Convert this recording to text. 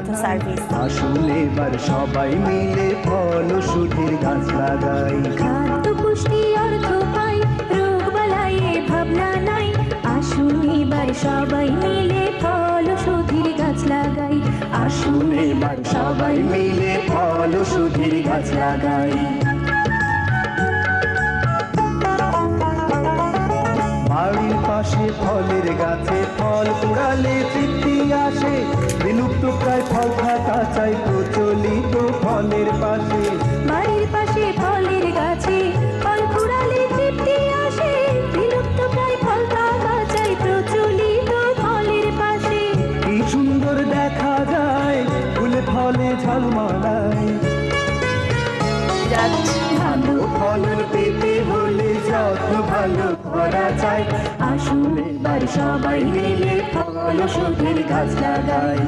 অর্থ সার্ভিস। আসুন এবার সবাই মিলে ফল ওষুধের গাছ লাগাই। খাদ্য পুষ্টি অর্থ পাই, রোগ বালাইয়ে ভাবনা নাই। আসুন এবার সবাই মিলে ফল ওষুধের গাছ লাগাই। আসুন এবার সবাই মিলে ফল ওষুধের গাছ লাগাই। বাড়ির পাশে ফলের গাছে ফল কুড়ালে তৃপ্তি আসে। বিলুপ্ত প্রায় ফল খাতা চাই প্রচলিত ফলের পাশে। বাড়ির পাশে ফলের গাছে ফল কুড়ালে তৃপ্তি আসে। বিলুপ্ত প্রায় ফল থাকা চাই প্রচলিত ফলের পাশে। কি সুন্দর দেখা যায় ফুলে ফলে ঝলমলায়। ভালো ফলন পেতে হলে যত্ন ভালো করা চাই। আসুন এবার সবাই মিলে ফল ওষুধের গাছ লাগাই।